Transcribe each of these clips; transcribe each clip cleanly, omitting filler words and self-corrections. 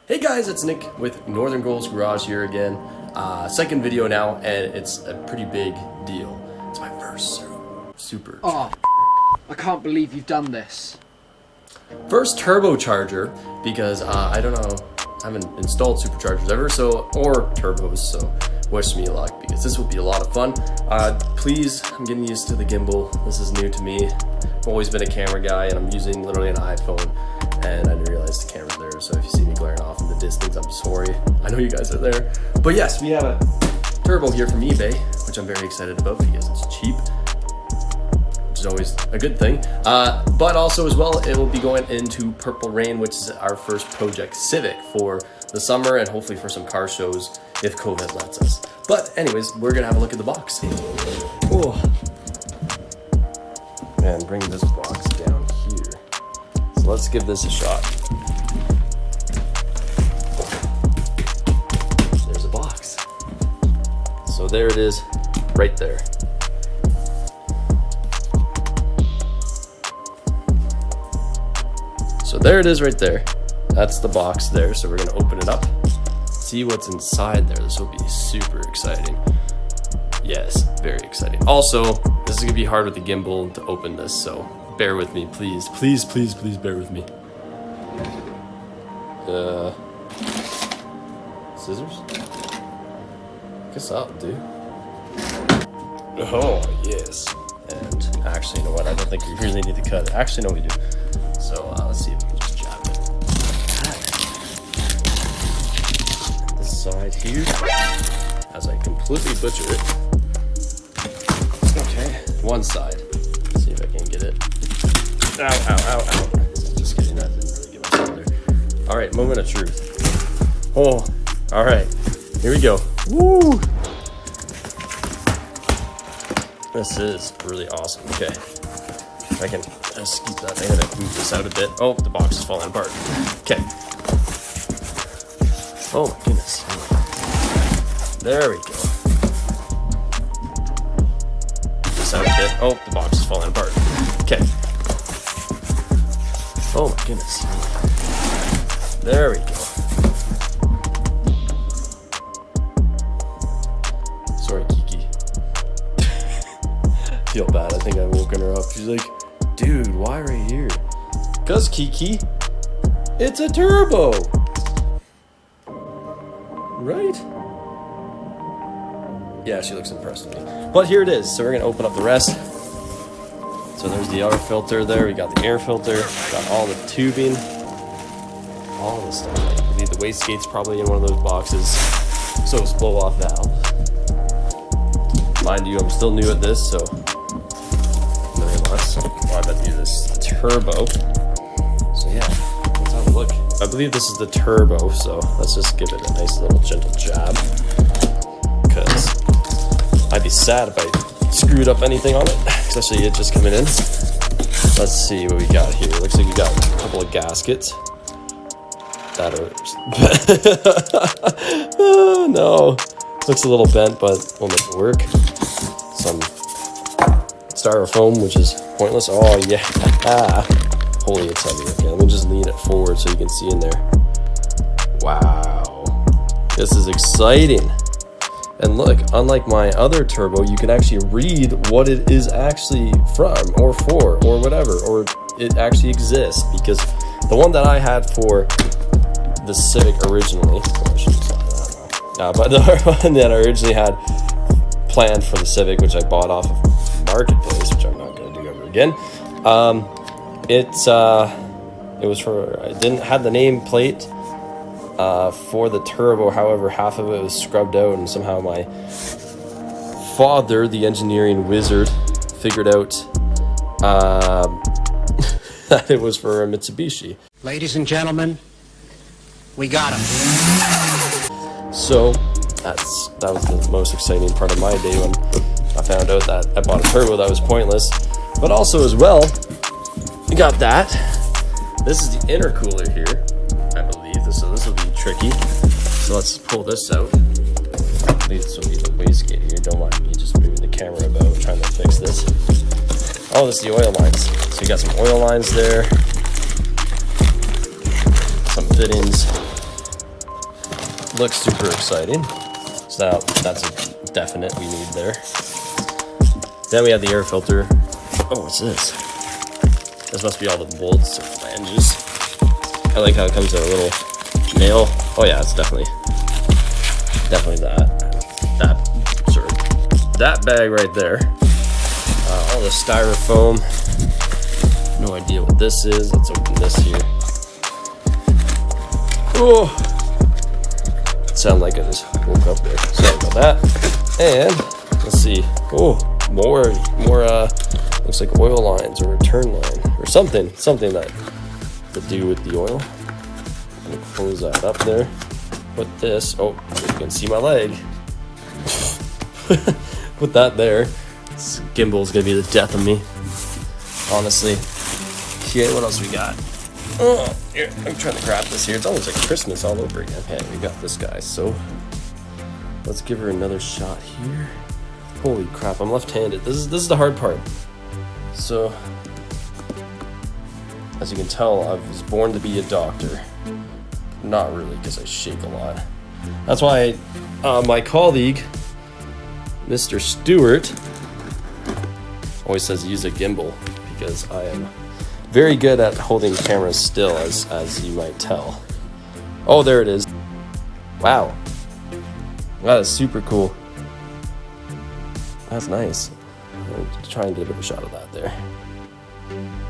Hey guys, it's Nick with Northern Goals Garage here again. Second video now, and it's a pretty big deal. It's my first super. Oh, I can't believe you've done this. First turbocharger, because I don't know, I haven't installed superchargers ever, or turbos, so wish me luck because this will be a lot of fun. Please, I'm getting used to the gimbal. This is new to me. I've always been a camera guy, and I'm using literally an iPhone, and I didn't realize the camera's there, so if you see me glaring off in the distance, I'm sorry. I know you guys are there. But yes, we have a turbo here from eBay, which I'm very excited about because it's cheap, which is always a good thing. But also as well, it will be going into Purple Rain, which is our first Project Civic for the summer and hopefully for some car shows if COVID lets us. But anyways, we're gonna have a look at the box. Oh. And bring this box down here. So let's give this a shot. There's a box. So there it is, right there. So there it is right there. That's the box there. So we're gonna open it up, see what's inside there. This will be super exciting. Yes, very exciting. Also, this is gonna be hard with the gimbal to open this, so bear with me, please. Please, please, please bear with me. Scissors? Guess I'll do. Oh, yes. And actually, you know what? I don't think we really need to cut it. Actually, no, we do. So let's see if we can just jab it. This side here, as I completely butcher it. Okay, one side. Let's see if I can get it. Ow, ow, ow, ow. Just kidding, that didn't really get myself there. All right, moment of truth. Oh, all right, here we go. Woo! This is really awesome. Okay, I can just keep that. I'm gonna move this out a bit. Oh, the box is falling apart. Okay. Oh my goodness. There we go. Out a bit. Oh, the box is falling apart. Okay. Oh my goodness. There we go. Sorry, Kiki. Feel bad. I think I woken her up. She's like, dude, why right here? Cause Kiki, it's a turbo. Right? Yeah, she looks impressed with me. But here it is. So we're gonna open up the rest. So there's the air filter there. We got the air filter. Got all the tubing. All the stuff. I believe the wastegate's probably in one of those boxes. So it's blow off valve. Mind you, I'm still new at this, so very less. Well, I bet you this turbo. So yeah, let's have a look. I believe this is the turbo, so let's just give it a nice little gentle jab. Because I'd be sad if I screwed up anything on it, especially it just coming in. Let's see what we got here. Looks like we got a couple of gaskets that are oh, no, looks a little bent, but we'll make it work. Some styrofoam, which is pointless. Oh yeah, holy, it's heavy. Okay, let me just lean it forward so you can see in there. Wow, this is exciting. And look, unlike my other turbo, you can actually read what it is actually from or for or whatever, or it actually exists, because the one that I had for the Civic originally, but the one that I originally had planned for the Civic, which I bought off of Marketplace, which I'm not going to do ever again, it was for, I didn't have the name plate for the turbo. However, half of it was scrubbed out, and somehow my father, the engineering wizard, figured out that it was for a Mitsubishi. Ladies and gentlemen, we got him. So that was the most exciting part of my day when I found out that I bought a turbo that was pointless. But also as well, we got that. This is the intercooler here, I believe. So this will be tricky. So let's pull this out. I believe this will be the wastegate here. Don't mind me just moving the camera about trying to fix this. Oh, this is the oil lines. So you got some oil lines there. Some fittings. looks super exciting. So that's a definite we need there. Then we have the air filter. Oh, what's this? This must be all the bolts or flanges. I like how it comes in a little nail. Oh yeah, it's definitely that bag right there. All the styrofoam. No idea what this is. Let's open this here. Oh, sound like I just woke up there. Sorry about that. And let's see. Oh, more. Looks like oil lines or return line or something that to do with the oil. I'm gonna close that up there. Put this. Oh, you can see my leg. Put that there. This gimbal is gonna be the death of me, honestly. Okay, what else we got? Oh, here, I'm trying to grab this here. It's almost like Christmas all over again. Okay, we got this guy. So let's give her another shot here. Holy crap, I'm left-handed. This is the hard part. So, as you can tell, I was born to be a doctor. Not really, because I shake a lot. That's why my colleague, Mr. Stewart, always says use a gimbal, because I am very good at holding cameras still, as you might tell. Oh, there it is. Wow. That is super cool. That's nice. I'm trying to get a bit of a shot of that there.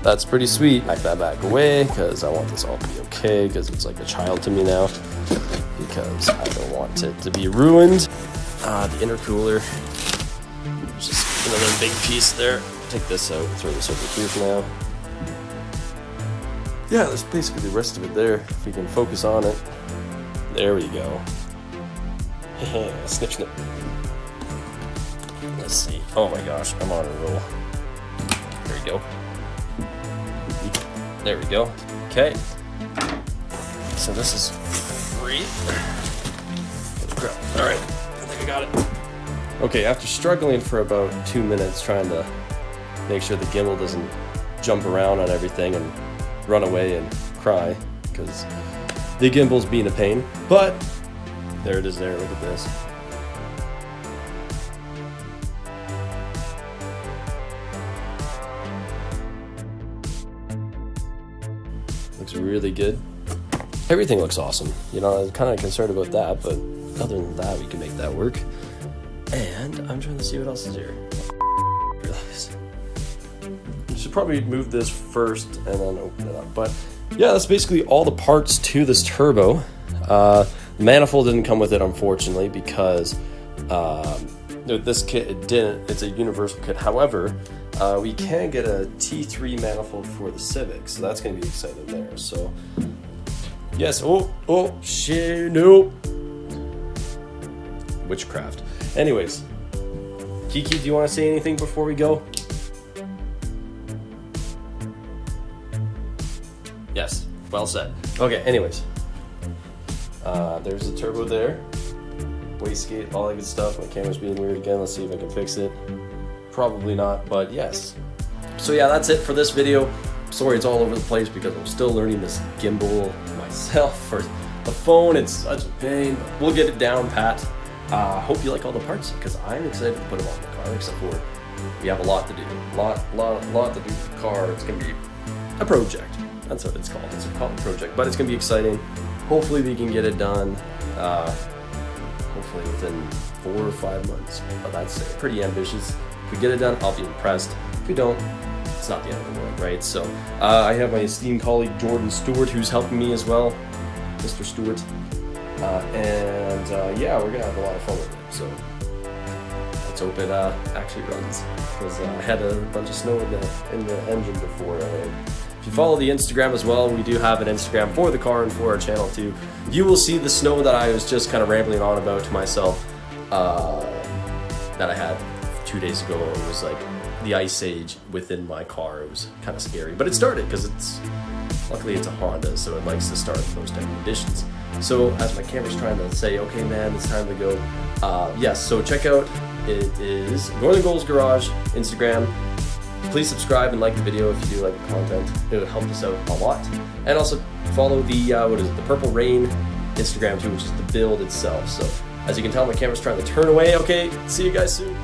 That's pretty sweet. Pack that back away, because I want this all to be okay, because it's like a child to me now, because I don't want it to be ruined. The intercooler. There's just another big piece there. Take this out, throw this over here for now. Yeah, that's basically the rest of it there. If we can focus on it. There we go. Snip, snip. Let's see. Oh my gosh, I'm on a roll. There we go. There we go. Okay. So this is free. All right, I think I got it. Okay, after struggling for about 2 minutes trying to make sure the gimbal doesn't jump around on everything and run away and cry, because the gimbal's being a pain, but there it is there. Look at this. Looks really good. Everything looks awesome. You know, I was kind of concerned about that, but other than that, we can make that work. And I'm trying to see what else is here. I should probably move this first and then open it up. But yeah, that's basically all the parts to this turbo. The manifold didn't come with it, unfortunately, because this kit, it didn't. It's a universal kit. However, we can get a T3 manifold for the Civic, so that's going to be exciting there. So, yes. Oh, shit, no. Witchcraft. Anyways, Kiki, do you want to say anything before we go? Yes, well said. Okay, anyways. There's the turbo there. Wastegate, all that good stuff. My camera's being weird again. Let's see if I can fix it. Probably not, but yes. So yeah, that's it for this video. Sorry it's all over the place because I'm still learning this gimbal myself for the phone. It's such a pain. We'll get it down pat. Hope you like all the parts, because I'm excited to put them on the car, except for we have a lot to do. Lot to do with the car. It's going to be a project. That's what it's called. It's called a project, but it's going to be exciting. Hopefully we can get it done. Hopefully within 4 or 5 months, but that's pretty ambitious. If we get it done, I'll be impressed. If we don't, it's not the end of the world, right? So I have my esteemed colleague Jordan Stewart, who's helping me as well, Mr. Stewart. Yeah, we're gonna have a lot of fun with it. So let's hope it actually runs, because I had a bunch of snow in the engine before. If you follow the Instagram as well, we do have an Instagram for the car and for our channel too. You will see the snow that I was just kind of rambling on about to myself that I had 2 days ago. It was like the ice age within my car. It was kind of scary, but it started because luckily it's a Honda, so it likes to start in those type of conditions. So as my camera's trying to say, okay man, it's time to go. Yes, so check out, it is Northern Goals Garage Instagram. Please subscribe and like the video if you do like the content. It would help us out a lot. And also follow the the Purple Rain Instagram too, which is the build itself. So as you can tell, my camera's trying to turn away. Okay, see you guys soon.